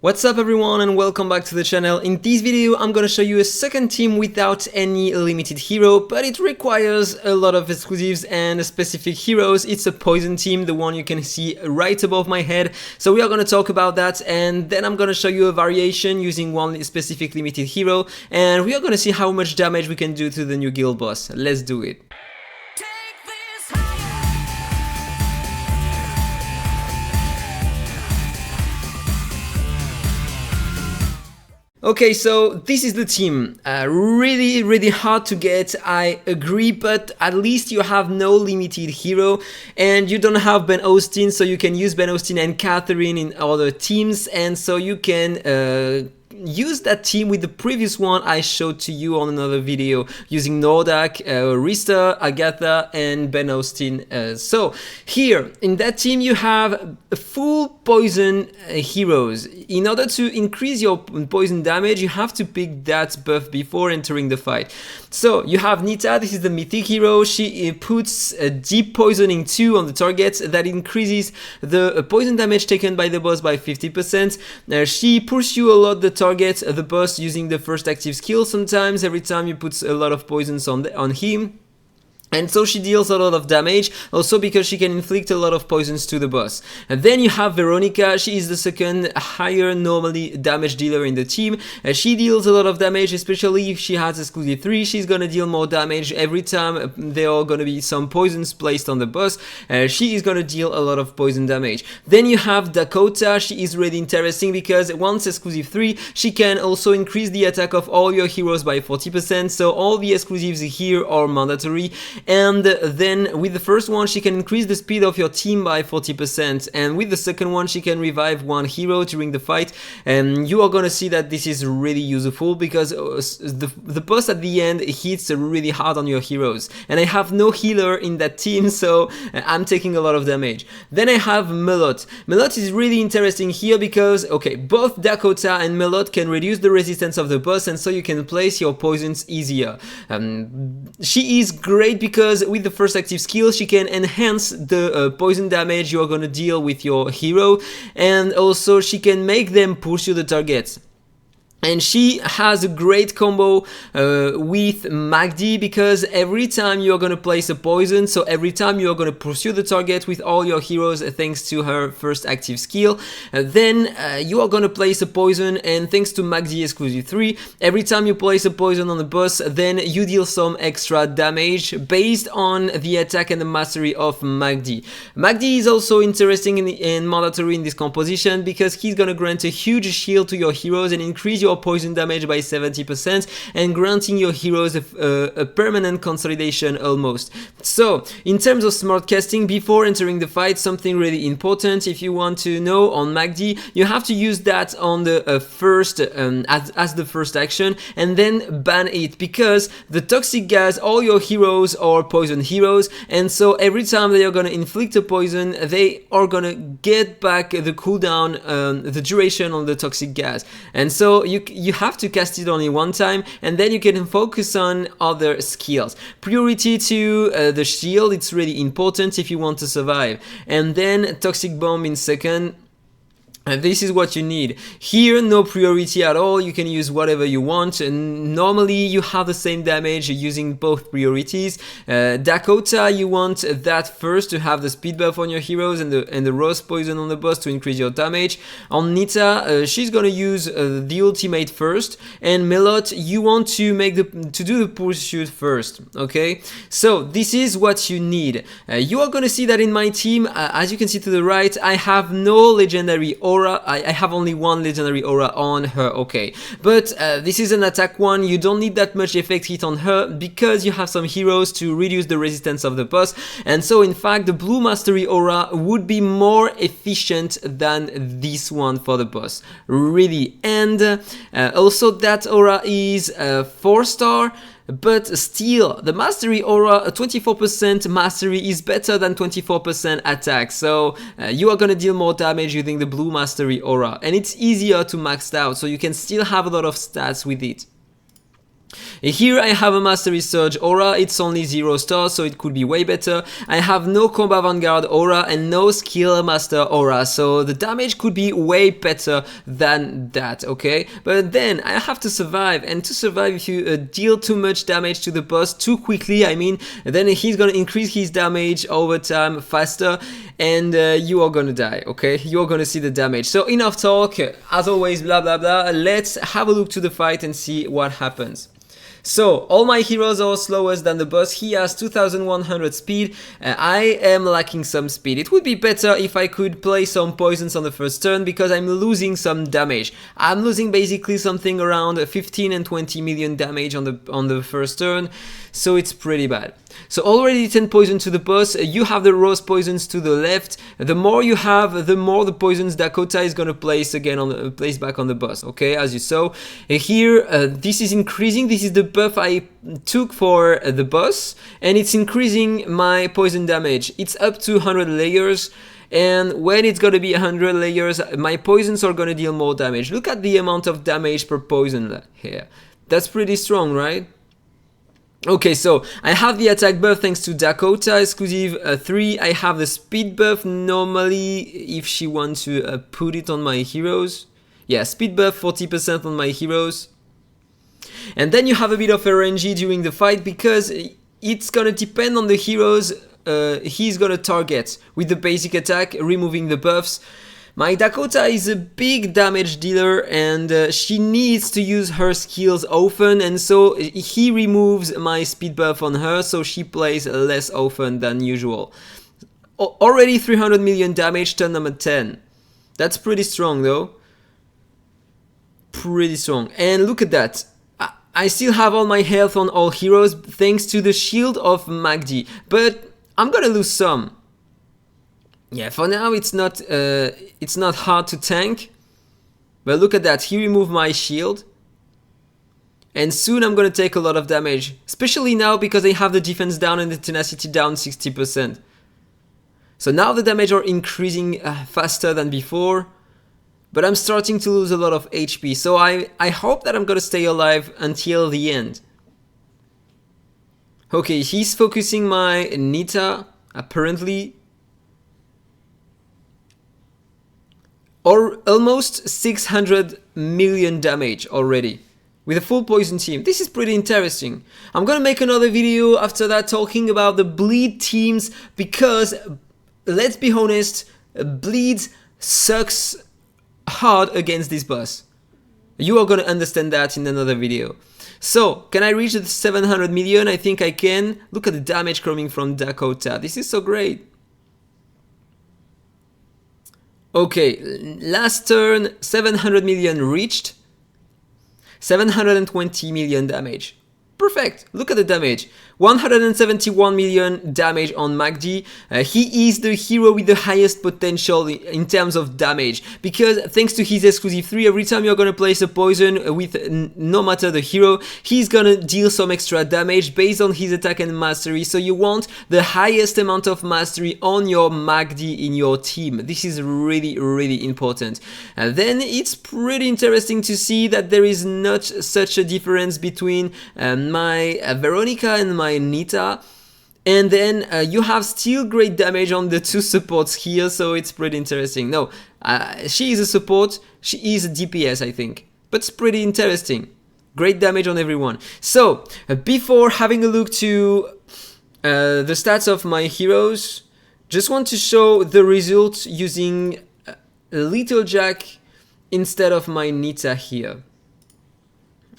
What's up everyone and welcome back to the channel. In this video I'm gonna show you a second team without any limited hero, but it requires a lot of exclusives and specific heroes. It's a poison team, the one you can see right above my head. So we are gonna talk about that, and then I'm gonna show you a variation using one specific limited hero, and we are gonna see how much damage we can do to the new guild boss. Let's do it. Okay, so this is the team. Really hard to get, I agree, but at least you have no limited hero and you don't have Ben Austin, so you can use Ben Austin and Catherine in other teams, and so you can use that team with the previous one I showed to you on another video using Nordak, Rista, Agatha and Ben Austin. So here in that team you have full poison heroes. In order to increase your poison damage you have to pick that buff before entering the fight. So you have Nita, this is the mythic hero. She puts a deep poisoning 2 on the target that increases the poison damage taken by the boss by 50%. She pursues a lot the target, the boss, using the first active skill sometimes every time you put a lot of poisons on him. And so she deals a lot of damage, also because she can inflict a lot of poisons to the boss. And then you have Veronica. She is the second higher normally damage dealer in the team. She deals a lot of damage, especially if she has exclusive 3. She's gonna deal more damage every time there are gonna be some poisons placed on the boss. She is gonna deal a lot of poison damage. Then you have Dakota. She is really interesting because once exclusive 3, she can also increase the attack of all your heroes by 40%. So all the exclusives here are mandatory. And then with the first one she can increase the speed of your team by 40%, and with the second one she can revive one hero during the fight, and you are gonna see that this is really useful because the boss at the end hits really hard on your heroes, and I have no healer in that team, so I'm taking a lot of damage. Then I have Melot. Melot is really interesting here because, okay, both Dakota and Melot can reduce the resistance of the boss, and so you can place your poisons easier. She is great because with the first active skill she can enhance the poison damage you are gonna deal with your hero, and also she can make them pursue the targets. And she has a great combo with Magdi, because every time you're gonna place a poison, so every time you're gonna pursue the target with all your heroes thanks to her first active skill, then you are gonna place a poison, and thanks to Magdi exclusive 3, every time you place a poison on the boss, then you deal some extra damage based on the attack and the mastery of Magdi. Magdi is also interesting and mandatory in this composition because he's gonna grant a huge shield to your heroes and increase your poison damage by 70%, and granting your heroes a permanent consolidation almost. So in terms of smart casting before entering the fight, something really important if you want to know on Magdi, you have to use that on the first as the first action, and then ban it, because the toxic gas, all your heroes are poison heroes, and so every time they are gonna inflict a poison they are gonna get back the cooldown, the duration on the toxic gas, and so you have to cast it only one time, and then you can focus on other skills. Priority to the shield, it's really important if you want to survive, and then toxic bomb in second. And this is what you need. Here, no priority at all, you can use whatever you want, and normally you have the same damage using both priorities. Dakota, you want that first to have the speed buff on your heroes and the rose poison on the boss to increase your damage. On Nita, she's gonna use the ultimate first, and Melot, you want to do the pursuit first, okay? So this is what you need. You are gonna see that in my team, as you can see to the right, I have no legendary aura. I have only one legendary aura on her, okay, but this is an attack one. You don't need that much effect hit on her because you have some heroes to reduce the resistance of the boss, and so in fact the blue mastery aura would be more efficient than this one for the boss, really. And also that aura is 4-star, but still the mastery aura, 24% mastery is better than 24% attack, so you are gonna deal more damage using the blue mastery aura, and it's easier to max out, so you can still have a lot of stats with it. Here I have a Mastery Surge aura, it's only 0 stars, so it could be way better. I have no Combat Vanguard aura and no Skill Master aura, so the damage could be way better than that, okay? But then I have to survive, and to survive, if you deal too much damage to the boss too quickly, I mean, then he's gonna increase his damage over time faster, and you are gonna die, okay? You're gonna see the damage. So enough talk, as always, blah blah blah. Let's have a look to the fight and see what happens. So, all my heroes are slower than the boss. He has 2100 speed. I am lacking some speed. It would be better if I could play some poisons on the first turn, because I'm losing some damage. I'm losing basically something around 15 and 20 million damage on the first turn, so it's pretty bad. So already 10 poison to the boss. You have the rose poisons to the left. The more you have, the more the poisons Dakota is gonna place again place back on the boss. Okay, as you saw here, this is increasing. This is the buff I took for the boss, and it's increasing my poison damage. It's up to 100 layers. And when it's gonna be 100 layers, my poisons are gonna deal more damage. Look at the amount of damage per poison here. That's pretty strong, right? Okay, so I have the attack buff thanks to Dakota, exclusive 3. I have the speed buff normally if she wants to put it on my heroes. Yeah, speed buff 40% on my heroes. And then you have a bit of RNG during the fight, because it's gonna depend on the heroes he's gonna target with the basic attack, removing the buffs. My Dakota is a big damage dealer, and she needs to use her skills often, and so he removes my speed buff on her, so she plays less often than usual. Already 300 million damage, turn number 10. That's pretty strong though. Pretty strong. And look at that. I still have all my health on all heroes thanks to the shield of Magdi, but I'm gonna lose some. Yeah, for now it's not hard to tank, but look at that, he removed my shield, and soon I'm gonna take a lot of damage, especially now because I have the defense down and the tenacity down 60%. So now the damage are increasing faster than before, but I'm starting to lose a lot of HP, so I hope that I'm gonna stay alive until the end. Okay, he's focusing my Nita, apparently. Or almost 600 million damage already with a full poison team. This is pretty interesting. I'm gonna make another video after that talking about the bleed teams, because let's be honest, bleed sucks hard against this boss. You are gonna understand that in another video. So, can I reach the 700 million? I think I can. Look at the damage coming from Dakota. This is so great. Okay, last turn, 700 million reached, 720 million damage. Perfect, look at the damage. 171 million damage on Magdi. He is the hero with the highest potential in terms of damage, because thanks to his exclusive 3, every time you're gonna place a poison with no matter the hero, he's gonna deal some extra damage based on his attack and mastery. So you want the highest amount of mastery on your Magdi in your team. This is really, really important. Then it's pretty interesting to see that there is not such a difference between my Veronica and my Nita, and then you have still great damage on the two supports here, so it's pretty interesting. No, she is a support, she is a DPS I think, but it's pretty interesting. Great damage on everyone. So before having a look to the stats of my heroes, just want to show the results using Little Jack instead of my Nita here.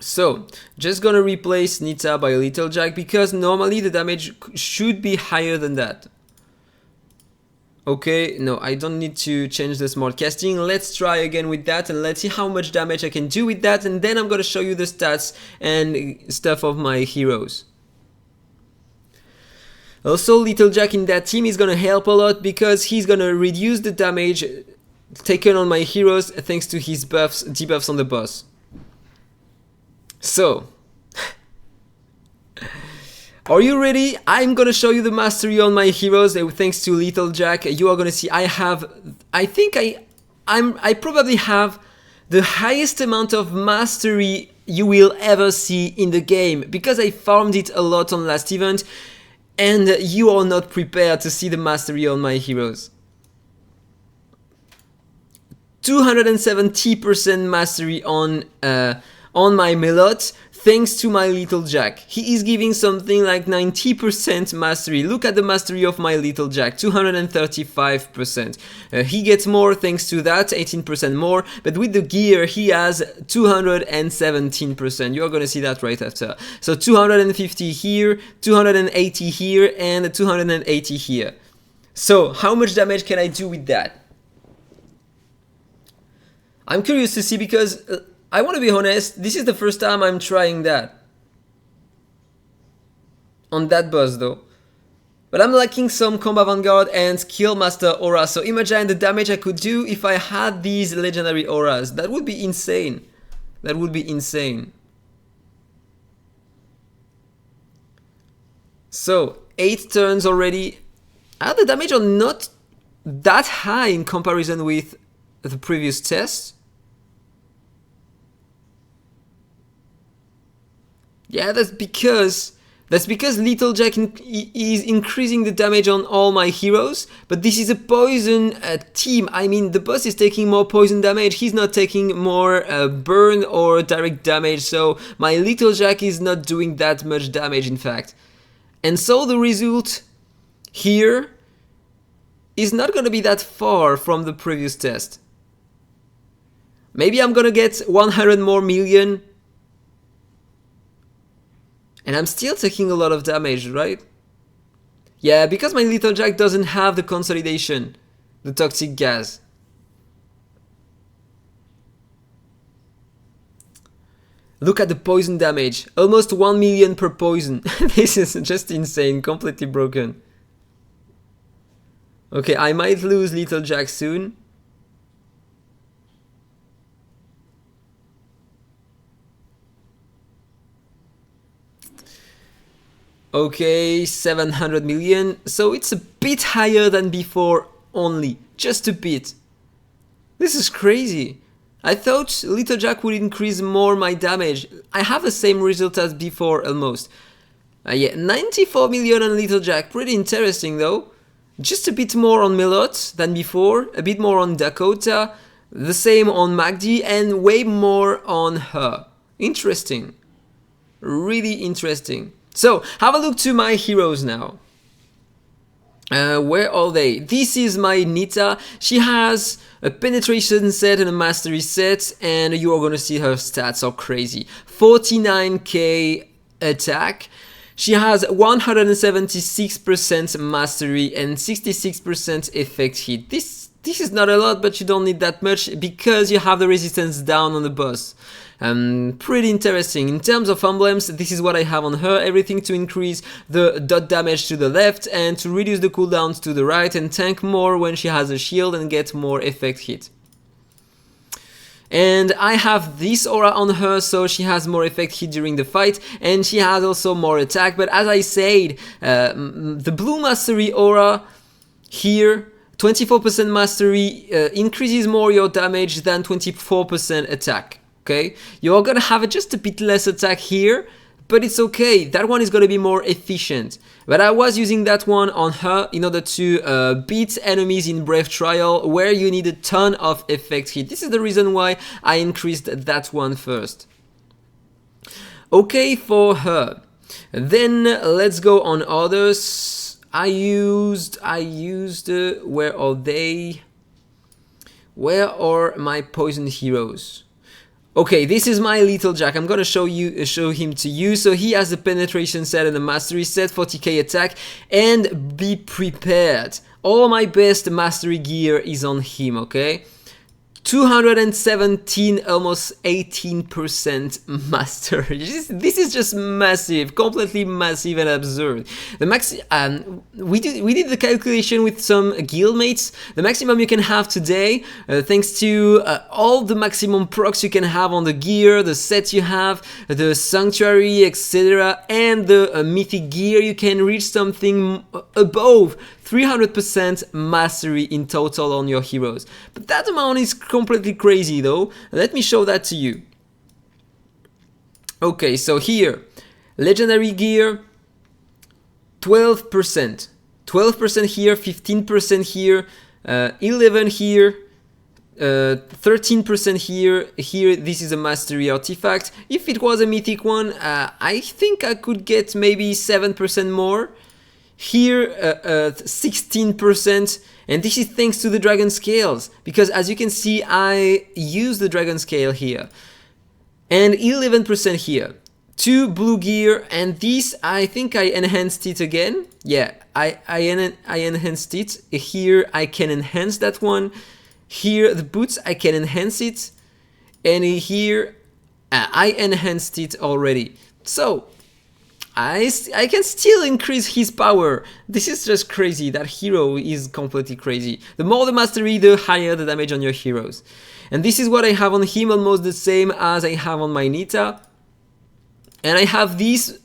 So, just gonna replace Nita by Little Jack, because normally the damage should be higher than that. Okay, no, I don't need to change the smart casting. Let's try again with that, and let's see how much damage I can do with that, and then I'm gonna show you the stats and stuff of my heroes. Also, Little Jack in that team is gonna help a lot, because he's gonna reduce the damage taken on my heroes thanks to his buffs, debuffs on the boss. So, are you ready? I'm gonna show you the mastery on my heroes thanks to Little Jack. You are gonna see I probably have the highest amount of mastery you will ever see in the game, because I farmed it a lot on last event, and you are not prepared to see the mastery on my heroes. 270% mastery on my Melot, thanks to my Little Jack. He is giving something like 90% mastery. Look at the mastery of my Little Jack, 235%. He gets more thanks to that, 18% more, but with the gear he has 217%. You're gonna see that right after. So 250 here, 280 here, and 280 here. So how much damage can I do with that? I'm curious to see, because I want to be honest, this is the first time I'm trying that. On that boss though. But I'm lacking some Combat Vanguard and Skill Master Aura, so imagine the damage I could do if I had these legendary auras. That would be insane. That would be insane. So, 8 turns already. The damage are not that high in comparison with the previous test. Yeah, that's because Little Jack is increasing the damage on all my heroes, but this is a poison team. I mean, the boss is taking more poison damage, he's not taking more burn or direct damage, so my Little Jack is not doing that much damage in fact. And so the result here is not gonna be that far from the previous test. Maybe I'm gonna get 100 more million. And I'm still taking a lot of damage, right? Yeah, because my Little Jack doesn't have the consolidation, the toxic gas. Look at the poison damage, almost 1 million per poison. This is just insane, completely broken. Okay, I might lose Little Jack soon. Okay, 700 million, so it's a bit higher than before only, just a bit. This is crazy. I thought Little Jack would increase more my damage. I have the same result as before almost. Yeah, 94 million on Little Jack, pretty interesting though. Just a bit more on Melot than before, a bit more on Dakota, the same on Magdi, and way more on her. Interesting. Really interesting. So, have a look to my heroes now. Where are they? This is my Nita. She has a penetration set and a mastery set, and you are gonna see her stats are crazy. 49k attack. She has 176% mastery and 66% effect hit. This is not a lot, but you don't need that much because you have the resistance down on the boss. Pretty interesting. In terms of emblems, this is what I have on her. Everything to increase the dot damage to the left and to reduce the cooldowns to the right and tank more when she has a shield and get more effect hit. And I have this aura on her, so she has more effect hit during the fight, and she has also more attack. But as I said, the blue mastery aura here, 24% mastery, increases more your damage than 24% attack. Okay, you're gonna have just a bit less attack here, but it's okay. That one is gonna be more efficient. But I was using that one on her in order to beat enemies in Brave Trial, where you need a ton of effect hit. This is the reason why I increased that one first. Okay, for her. Then let's go on others. I used. Where are they? Where are my poison heroes? Okay, this is my Little Jack. I'm gonna show him to you. So he has a penetration set and a mastery set, 40k attack, and be prepared. All my best mastery gear is on him, okay? 217, almost 18% mastery. This is just massive, completely massive and absurd. The we did the calculation with some guildmates. The maximum you can have today, thanks to all the maximum procs you can have on the gear, the set you have, the sanctuary, etc., and the mythic gear, you can reach something above 300% mastery in total on your heroes. But that amount is completely crazy though. Let me show that to you. Okay, so here, legendary gear, 12%. 12% here, 15% here, 11 here, 13% here. Here, this is a mastery artifact. If it was a mythic one, I think I could get maybe 7% more. Here, 16%, and this is thanks to the dragon scales, because as you can see, I use the dragon scale here. And 11% here. 2 blue gear, and this I think I enhanced it again. Yeah, I enhanced it. Here I can enhance that one. Here the boots I can enhance it, and here I enhanced it already. So I can still increase his power. This is just crazy. That hero is completely crazy. The more the mastery, the higher the damage on your heroes. And this is what I have on him, almost the same as I have on my Nita. And I have this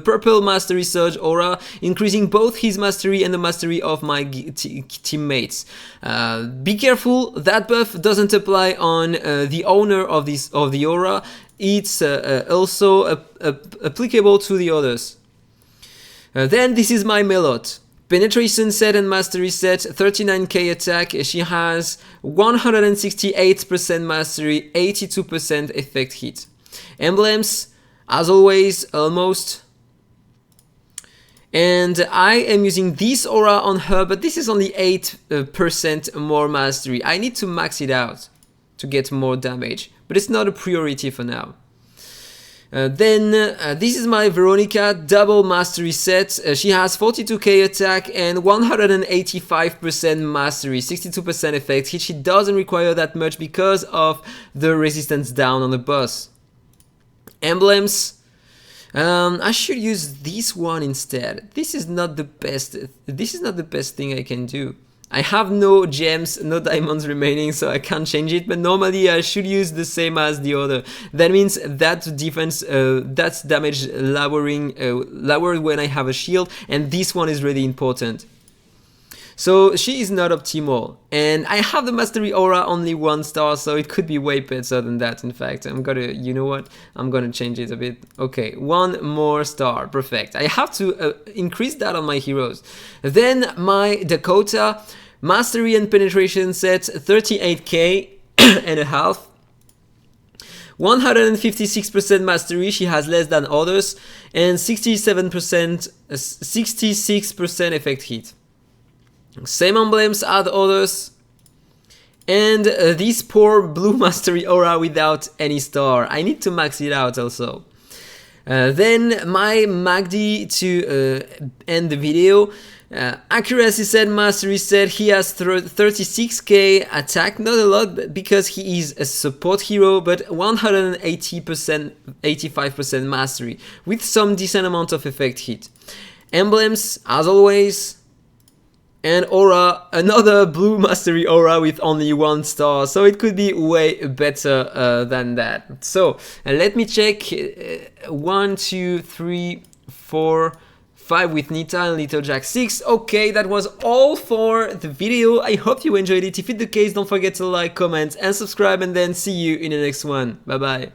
purple mastery surge aura, increasing both his mastery and the mastery of my teammates. Be careful, that buff doesn't apply on the owner of the aura. It's also applicable to the others. Then this is my Melot. Penetration set and mastery set, 39k attack. She has 168% mastery, 82% effect hit. Emblems, as always, almost. And I am using this aura on her, but this is only 8% more mastery. I need to max it out to get more damage, but it's not a priority for now. This is my Veronica double mastery set. She has 42k attack and 185% mastery, 62% effect hit. She doesn't require that much because of the resistance down on the boss. Emblems, I should use this one instead. This is not the best. This is not the best thing I can do. I have no gems, no diamonds remaining, so I can't change it, but normally I should use the same as the other. That means that defense, that's damage lowering, lowered when I have a shield, and this one is really important. So she is not optimal, and I have the mastery aura only 1 star, so it could be way better than that. In fact, I'm gonna, you know what, I'm gonna change it a bit. Okay, 1 more star, perfect. I have to increase that on my heroes. Then my Dakota mastery and penetration set, 38k and a half. 156% mastery, she has less than others, and 66% effect hit. Same emblems as others, and this poor blue mastery aura without any star. I need to max it out also. Then my Magdi to end the video. Accuracy set, mastery set, he has 36k attack, not a lot because he is a support hero, but 180%, 85% mastery with some decent amount of effect hit. Emblems, as always. And aura, another blue mastery aura with only 1 star, so it could be way better than that. So let me check. 1, 2, 3, 4, 5 with Nita and Little Jack 6. Okay, that was all for the video. I hope you enjoyed it. If it's the case, don't forget to like, comment and subscribe, and then see you in the next one. Bye bye.